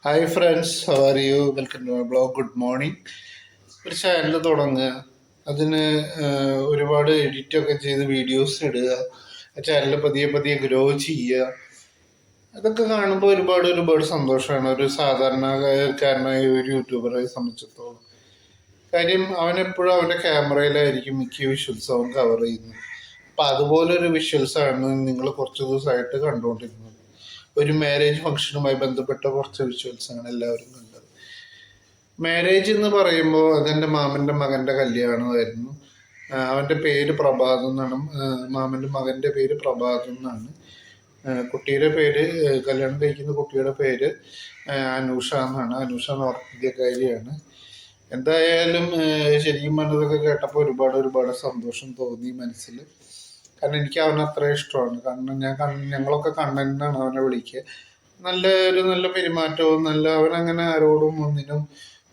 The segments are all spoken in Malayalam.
Hi friends, how are you? Welcome to my blog. Good morning. ഒരു ചാനൽ തുടങ്ങുക, അതിന് ഒരുപാട് എഡിറ്റൊക്കെ ചെയ്ത് വീഡിയോസ് ഇടുക, ആ ചാനൽ പതിയെ പതിയെ ഗ്രോ ചെയ്യുക. അതൊക്കെ കാണുമ്പോൾ ഒരുപാട് ഒരുപാട് സന്തോഷമാണ് ഒരു സാധാരണക്കാരനായ ഒരു യൂട്യൂബറെ സംബന്ധിച്ചിടത്തോളം. കാര്യം അവനെപ്പോഴും അവൻ്റെ ക്യാമറയിലായിരിക്കും മിക്ക വിഷ്വൽസ് അവൻ കവർ ചെയ്യുന്നത്. അപ്പം അതുപോലൊരു വിഷ്വൽസാണ് നിങ്ങൾ കുറച്ച് ദിവസമായിട്ട് കണ്ടുകൊണ്ടിരുന്നത്. ഒരു മാരേജ് ഫംഗ്ഷനുമായി ബന്ധപ്പെട്ട കുറച്ച് വിഷ്വൽസാണ് എല്ലാവരും കണ്ടത്. മാരേജ് എന്ന് പറയുമ്പോൾ അതെൻ്റെ മാമൻ്റെ മകൻ്റെ കല്യാണമായിരുന്നു. അവൻ്റെ പേര് പ്രഭാത് എന്നാണ്. മാമൻ്റെ മകൻ്റെ പേര് പ്രഭാത് എന്നാണ്. കുട്ടിയുടെ പേര്, കല്യാണം കഴിക്കുന്ന കുട്ടിയുടെ പേര് അനൂഷ എന്നാണ്. അനൂഷ നോർത്ത് ഇന്ത്യക്കാരിയാണ്. എന്തായാലും ശരിക്കും പറഞ്ഞതൊക്കെ കേട്ടപ്പോൾ ഒരുപാട് ഒരുപാട് സന്തോഷം തോന്നി മനസ്സിൽ. കാരണം എനിക്ക് അവനെ അത്ര ഇഷ്ടമാണ്. കാരണം ഞങ്ങളൊക്കെ കണ്ണനാണ് അവനെ വിളിക്കുക. നല്ല പെരുമാറ്റവും അവനങ്ങനെ ആരോടും ഒന്നിനും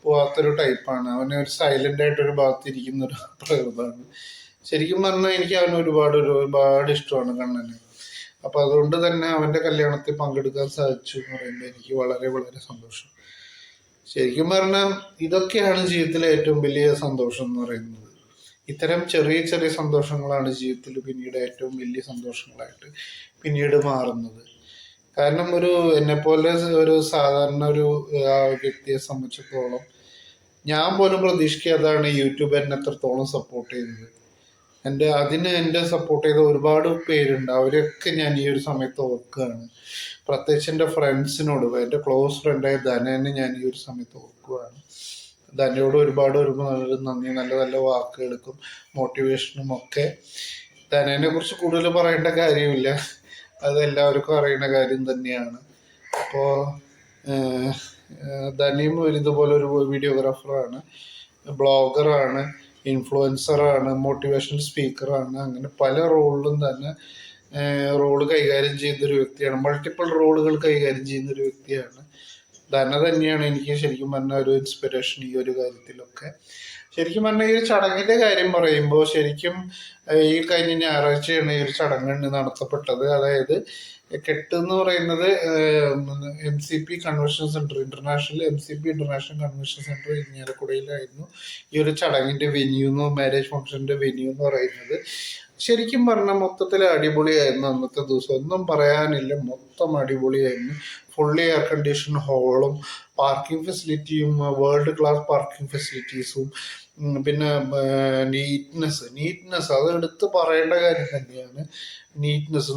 പോവാത്തൊരു ടൈപ്പാണ്. അവന് ഒരു സൈലൻ്റ് ആയിട്ടൊരു ഭാഗത്തിരിക്കുന്ന ഒരു പ്രകൃതമാണ്. ശരിക്കും പറഞ്ഞാൽ എനിക്ക് അവന് ഒരുപാട് ഇഷ്ടമാണ് കണ്ണന്. അപ്പം അതുകൊണ്ട് തന്നെ അവൻ്റെ കല്യാണത്തിൽ പങ്കെടുക്കാൻ സാധിച്ചു എന്ന് പറയുമ്പോൾ എനിക്ക് വളരെ വളരെ സന്തോഷം. ശരിക്കും പറഞ്ഞാൽ ഇതൊക്കെയാണ് ജീവിതത്തിലെ ഏറ്റവും വലിയ സന്തോഷം എന്ന് പറയുന്നത്. ഇത്തരം ചെറിയ ചെറിയ സന്തോഷങ്ങളാണ് ജീവിതത്തിൽ പിന്നീട് ഏറ്റവും വലിയ സന്തോഷങ്ങളായിട്ട് പിന്നീട് മാറുന്നത്. കാരണം എന്നെപ്പോലെ ഒരു സാധാരണ ഒരു വ്യക്തിയെ സംബന്ധിച്ചിടത്തോളം ഞാൻ പോലും പ്രതീക്ഷിക്കാതാണ് യൂട്യൂബ് എന്നെ എത്രത്തോളം സപ്പോർട്ട് ചെയ്യുന്നത്. എന്നെ സപ്പോർട്ട് ചെയ്ത ഒരുപാട് പേരുണ്ട്. അവരൊക്കെ ഞാൻ ഈ ഒരു സമയത്ത് ഓർക്കുകയാണ്. പ്രത്യേകിച്ച് എൻ്റെ ഫ്രണ്ട്സിനോട്, എൻ്റെ ക്ലോസ് ഫ്രണ്ടായ ധനനെ ഞാൻ ഈ ഒരു സമയത്ത് ഓർക്കുകയാണ്. ധനയോട് ഒരുപാട് നന്ദി. നല്ല നല്ല വാക്കുകൾക്കും മോട്ടിവേഷനും ഒക്കെ. ധനനെ കുറിച്ച് കൂടുതൽ പറയേണ്ട കാര്യമില്ല, അതെല്ലാവർക്കും അറിയുന്ന കാര്യം തന്നെയാണ്. അപ്പോൾ ധനിയും ഇതുപോലെ ഒരു വീഡിയോഗ്രാഫറാണ്, ബ്ലോഗറാണ്, ഇൻഫ്ലുവൻസറാണ്, മോട്ടിവേഷണൽ സ്പീക്കറാണ്. അങ്ങനെ പല റോളിലും തന്നെ റോള് കൈകാര്യം ചെയ്യുന്നൊരു വ്യക്തിയാണ്. മൾട്ടിപ്പിൾ റോളുകൾ കൈകാര്യം ചെയ്യുന്നൊരു വ്യക്തിയാണ്. ധന തന്നെയാണ് എനിക്ക് ശരിക്കും പറഞ്ഞ ഒരു ഇൻസ്പിറേഷൻ ഈ ഒരു കാര്യത്തിലൊക്കെ. ശരിക്കും പറഞ്ഞാൽ ഈ ഒരു ചടങ്ങിൻ്റെ കാര്യം പറയുമ്പോൾ ശരിക്കും ഈ കഴിഞ്ഞ ഞായറാഴ്ചയാണ് ഈ ഒരു ചടങ്ങ് നടത്തപ്പെട്ടത്. അതായത് കെട്ട് എന്ന് പറയുന്നത് MCP convention centre, MCP international convention centre ഇരിങ്ങാലക്കുടയിലായിരുന്നു ഈ ഒരു ചടങ്ങിൻ്റെ വെന്യൂ, മാരേജ് ഫംഗ്ഷൻ്റെ വെന്യൂ എന്ന് പറയുന്നത്. ശരിക്കും പറഞ്ഞാൽ മൊത്തത്തിൽ അടിപൊളിയായിരുന്നു അന്നത്തെ ദിവസം. ഒന്നും പറയാനില്ല, മൊത്തം അടിപൊളിയായിരുന്നു. ഫുള്ളി എയർ കണ്ടീഷൻ ഹോളും പാർക്കിംഗ് ഫെസിലിറ്റിയും, വേൾഡ് ക്ലാസ് പാർക്കിംഗ് ഫെസിലിറ്റീസും, പിന്നെ നീറ്റ്നെസ് അത് എടുത്ത് പറയേണ്ട കാര്യം തന്നെയാണ്.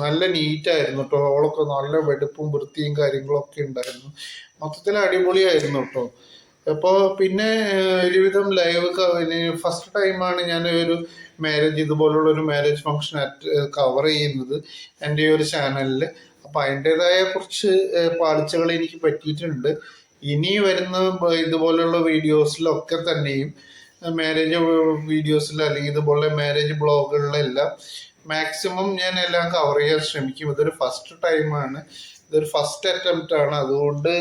നല്ല നീറ്റായിരുന്നു കേട്ടോ. ഹോളൊക്കെ നല്ല വെടുപ്പും വൃത്തിയും കാര്യങ്ങളൊക്കെ ഉണ്ടായിരുന്നു. മൊത്തത്തിൽ അടിപൊളിയായിരുന്നു കേട്ടോ. അപ്പോൾ പിന്നെ ഒരുവിധം ലൈവ് ഫസ്റ്റ് ടൈമാണ് ഞാൻ ഒരു ഇതുപോലുള്ള ഒരു മാരേജ് ഫംഗ്ഷൻ കവർ ചെയ്യുന്നത് എൻ്റെ ഒരു ചാനലിൽ. അപ്പം അതിൻ്റെതായ കുറച്ച് പാളിച്ചകൾ എനിക്ക് പറ്റിയിട്ടുണ്ട്. ഇനി വരുന്ന ഇതുപോലുള്ള വീഡിയോസിലൊക്കെ തന്നെയും മാരേജ് വീഡിയോസിൽ അല്ലെങ്കിൽ ഇതുപോലെ മാരേജ് ബ്ലോഗുകളിലെല്ലാം മാക്സിമം ഞാൻ എല്ലാം കവർ ചെയ്യാൻ ശ്രമിക്കും. ഇതൊരു ഫസ്റ്റ് ടൈമാണ്, ഇതൊരു ഫസ്റ്റ് അറ്റംപ്റ്റ് ആണ്. അതുകൊണ്ട്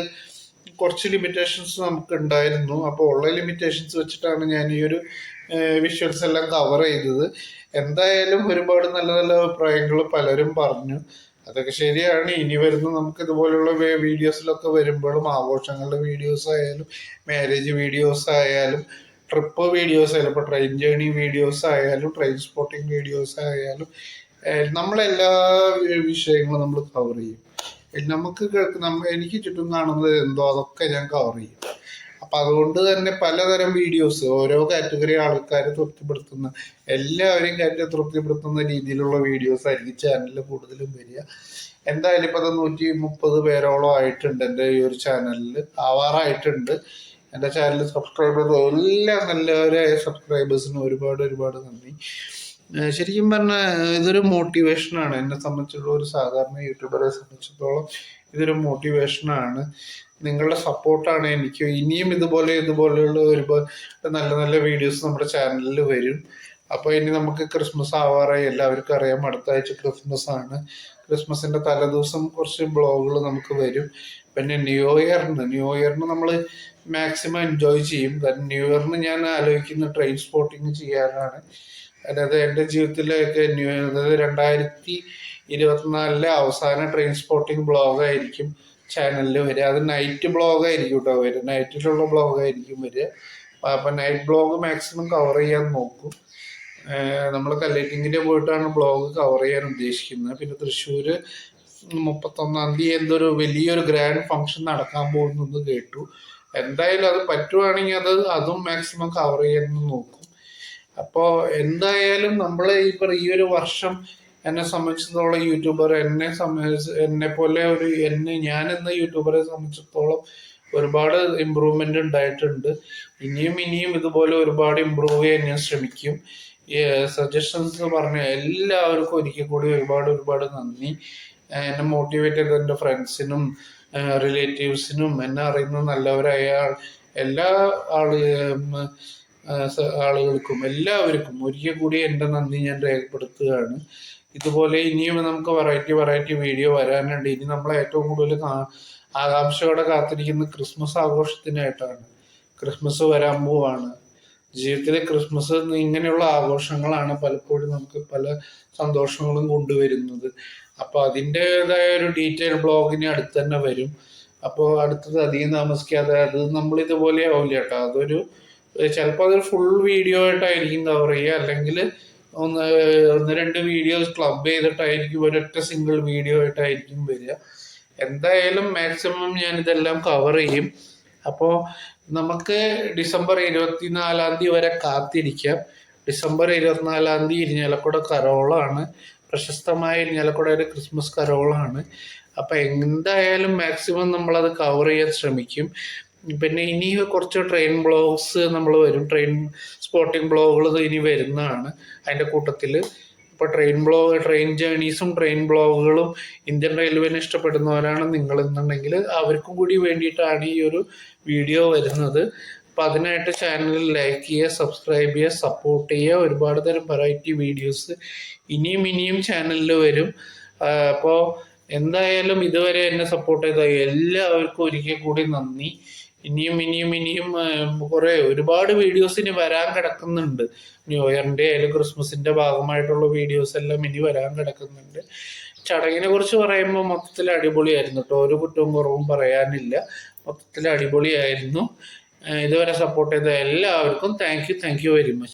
കുറച്ച് ലിമിറ്റേഷൻസ് നമുക്ക് ഉണ്ടായിരുന്നു. അപ്പോൾ ഉള്ള ലിമിറ്റേഷൻസ് വെച്ചിട്ടാണ് ഞാൻ ഈ ഒരു വിഷ്വൽസ് എല്ലാം കവർ ചെയ്തത്. എന്തായാലും ഒരുപാട് നല്ല നല്ല അഭിപ്രായങ്ങൾ പലരും പറഞ്ഞു. അതൊക്കെ ശരിയാണ്. ഇനി വരുന്ന നമുക്ക് ഇതുപോലുള്ള വീഡിയോസിലൊക്കെ വരുമ്പോഴും, ആഘോഷങ്ങളുടെ വീഡിയോസ് ആയാലും മാരേജ് വീഡിയോസ് ആയാലും ട്രിപ്പ് വീഡിയോസ് ആയാലും, ഇപ്പോൾ ട്രെയിൻ ജേണി വീഡിയോസ് ആയാലും ട്രെയിൻ സ്പോട്ടിങ് വീഡിയോസ് ആയാലും നമ്മളെല്ലാ വിഷയങ്ങളും നമ്മൾ കവർ ചെയ്യും. നമുക്ക് എനിക്ക് ചുറ്റും കാണുന്നത് എന്തോ അതൊക്കെ ഞാൻ കവർ ചെയ്യും. അപ്പം അതുകൊണ്ട് തന്നെ പലതരം വീഡിയോസ് ഓരോ കാറ്റഗറി ആൾക്കാരെ തൃപ്തിപ്പെടുത്തുന്ന, എല്ലാവരെയും തൃപ്തിപ്പെടുത്തുന്ന രീതിയിലുള്ള വീഡിയോസ് ആയിരിക്കും ചാനലിൽ കൂടുതലും വരിക. എന്തായാലും ഇപ്പം അത് 130 പേരോളം ആയിട്ടുണ്ട് എൻ്റെ ഈ ഒരു ചാനലിൽ, ആവാറായിട്ടുണ്ട്. എൻ്റെ ചാനൽ സബ്സ്ക്രൈബ് എല്ലാ നല്ലവരായ സബ്സ്ക്രൈബേഴ്സിനും ഒരുപാട് നന്ദി. ശരിക്കും പറഞ്ഞാൽ ഇതൊരു മോട്ടിവേഷനാണ്. എന്നെ സംബന്ധിച്ചുള്ള ഒരു സാധാരണ യൂട്യൂബറെ സംബന്ധിച്ചിടത്തോളം ഇതൊരു മോട്ടിവേഷനാണ്. നിങ്ങളുടെ സപ്പോർട്ടാണ് എനിക്ക്. ഇനിയും ഇതുപോലെയുള്ള ഒരുപാട് നല്ല നല്ല വീഡിയോസ് നമ്മുടെ ചാനലിൽ വരും. അപ്പോൾ ഇനി നമുക്ക് ക്രിസ്മസ് ആവാറായി, എല്ലാവർക്കും അറിയാം. അടുത്ത ആഴ്ച ക്രിസ്മസ് ആണ്. ക്രിസ്മസിൻ്റെ തലേദിവസം കുറച്ച് ബ്ലോഗുകൾ നമുക്ക് വരും. പിന്നെ ന്യൂ ഇയറിന് നമ്മൾ മാക്സിമം എൻജോയ് ചെയ്യും. ന്യൂ ഇയറിന് ഞാൻ ആലോചിക്കുന്ന ട്രെയിൻ സ്പോട്ടിങ് ചെയ്യാനാണ്. അതായത് എൻ്റെ ജീവിതത്തിലേക്ക് അതായത് 2024 അവസാന ട്രെയിൻ സ്പോട്ടിങ് ബ്ലോഗായിരിക്കും. ചാനലിൽ വരിക. അത് നൈറ്റ് ബ്ലോഗായിരിക്കും കേട്ടോ വരിക, നൈറ്റിലുള്ള ബ്ലോഗായിരിക്കും വരിക. അപ്പം നൈറ്റ് ബ്ലോഗ് മാക്സിമം കവർ ചെയ്യാൻ നോക്കും. നമ്മൾ കല്ലേറ്റിങ്ങിൻ്റെ പോയിട്ടാണ് ബ്ലോഗ് കവർ ചെയ്യാൻ ഉദ്ദേശിക്കുന്നത്. പിന്നെ തൃശ്ശൂർ 31-ാം തീയതി എന്തൊരു വലിയൊരു ഗ്രാൻഡ് ഫംഗ്ഷൻ നടക്കാൻ പോകുന്നു കേട്ടു. എന്തായാലും അത് പറ്റുവാണെങ്കിൽ അതും മാക്സിമം കവർ ചെയ്യാൻ നോക്കും. അപ്പോൾ എന്തായാലും നമ്മൾ ഈ ഒരു വർഷം എന്നെ സംബന്ധിച്ചിടത്തോളം യൂട്യൂബർ എന്നെ പോലെ ഞാനെന്ന യൂട്യൂബറെ സംബന്ധിച്ചിടത്തോളം ഒരുപാട് ഇമ്പ്രൂവ്മെന്റ് ഉണ്ടായിട്ടുണ്ട്. ഇനിയും ഇതുപോലെ ഒരുപാട് ഇമ്പ്രൂവ് ചെയ്യാൻ ഞാൻ ശ്രമിക്കും. സജഷൻസ് പറഞ്ഞ എല്ലാവർക്കും ഒരിക്കൽ കൂടി ഒരുപാട് നന്ദി. എന്നെ മോട്ടിവേറ്റ് ചെയ്ത എൻ്റെ ഫ്രണ്ട്സിനും റിലേറ്റീവ്സിനും എന്നെ അറിയുന്ന നല്ലവരായ എല്ലാ ആളുകൾക്കും എല്ലാവർക്കും ഒരിക്കൽ കൂടി എൻ്റെ നന്ദി ഞാൻ രേഖപ്പെടുത്തുകയാണ്. ഇതുപോലെ ഇനിയും നമുക്ക് വെറൈറ്റി വീഡിയോ വരാനുണ്ട്. ഇനി നമ്മളെ ഏറ്റവും കൂടുതൽ ആകാംക്ഷയോടെ കാത്തിരിക്കുന്ന ക്രിസ്മസ് ആഘോഷത്തിനായിട്ടാണ്. ക്രിസ്മസ് വരാൻ പോവാണ്. ജീവിതത്തിലെ ക്രിസ്മസ് ഇങ്ങനെയുള്ള ആഘോഷങ്ങളാണ് പലപ്പോഴും നമുക്ക് പല സന്തോഷങ്ങളും കൊണ്ടുവരുന്നത്. അപ്പോൾ അതിൻ്റെതായ ഒരു ഡീറ്റെയിൽ ബ്ലോഗിന് അടുത്ത് തന്നെ വരും. അപ്പോൾ അടുത്തത് അധികം താമസിക്കാതെ അത് നമ്മളിതുപോലെ ആവില്ല കേട്ടോ. ചിലപ്പോൾ അതൊരു ഫുൾ വീഡിയോ ആയിട്ടായിരിക്കും കവർ ചെയ്യുക, അല്ലെങ്കിൽ ഒന്ന് രണ്ട് വീഡിയോസ് ക്ലബ് ചെയ്തിട്ടായിരിക്കും ഒരൊറ്റ സിംഗിൾ വീഡിയോ ആയിട്ടായിരിക്കും വരിക. എന്തായാലും മാക്സിമം ഞാൻ ഇതെല്ലാം കവർ ചെയ്യും. അപ്പോൾ നമുക്ക് ഡിസംബർ 24-ാം തീയതി വരെ കാത്തിരിക്കാം. ഡിസംബർ 24-ാം തീയതി ഇരിഞ്ഞാലക്കുട കരോളാണ്, പ്രശസ്തമായ ഇരിഞ്ഞാലക്കുടയുടെ ക്രിസ്മസ് കരോളാണ്. അപ്പം എന്തായാലും മാക്സിമം നമ്മളത് കവർ ചെയ്യാൻ ശ്രമിക്കും. പിന്നെ ഇനി കുറച്ച് ട്രെയിൻ ബ്ലോഗ്സ് നമ്മൾ വരും, സ്പോട്ടിംഗ് ബ്ലോഗുകൾ ഇനി വരുന്നതാണ്. അതിൻ്റെ കൂട്ടത്തിൽ ഇപ്പോൾ ട്രെയിൻ ജേണീസും ട്രെയിൻ ബ്ലോഗുകളും ഇന്ത്യൻ റെയിൽവേനെ ഇഷ്ടപ്പെടുന്നവരാണ് നിങ്ങളെന്നുണ്ടെങ്കിൽ അവർക്കും കൂടി വേണ്ടിയിട്ടാണ് ഈ ഒരു വീഡിയോ വരുന്നത്. അപ്പോൾ അതിനായിട്ട് ചാനൽ ലൈക്ക് ചെയ്യുക, സബ്സ്ക്രൈബ് ചെയ്യുക, സപ്പോർട്ട് ചെയ്യുക. ഒരുപാട് തരം വെറൈറ്റി വീഡിയോസ് ഇനിയും ചാനലിൽ വരും. അപ്പോൾ എന്തായാലും ഇതുവരെ എന്നെ സപ്പോർട്ട് ചെയ്ത എല്ലാവർക്കും ഒരിക്കൽ കൂടി നന്ദി. ഇനിയും ഒരുപാട് വീഡിയോസ് ഇനി വരാൻ കിടക്കുന്നുണ്ട്. ന്യൂ ഇയറിൻ്റെ ആയാലും ക്രിസ്മസിൻ്റെ ഭാഗമായിട്ടുള്ള വീഡിയോസ് എല്ലാം ഇനി വരാൻ കിടക്കുന്നുണ്ട്. ചടങ്ങിനെ കുറിച്ച് പറയുമ്പോൾ മൊത്തത്തിൽ അടിപൊളിയായിരുന്നു കേട്ടോ, ഒരു കുറ്റവും കുറവും പറയാനില്ല. മൊത്തത്തിൽ അടിപൊളിയായിരുന്നു. ഇതുവരെ സപ്പോർട്ട് ചെയ്ത എല്ലാവർക്കും താങ്ക് യു വെരി മച്ച്.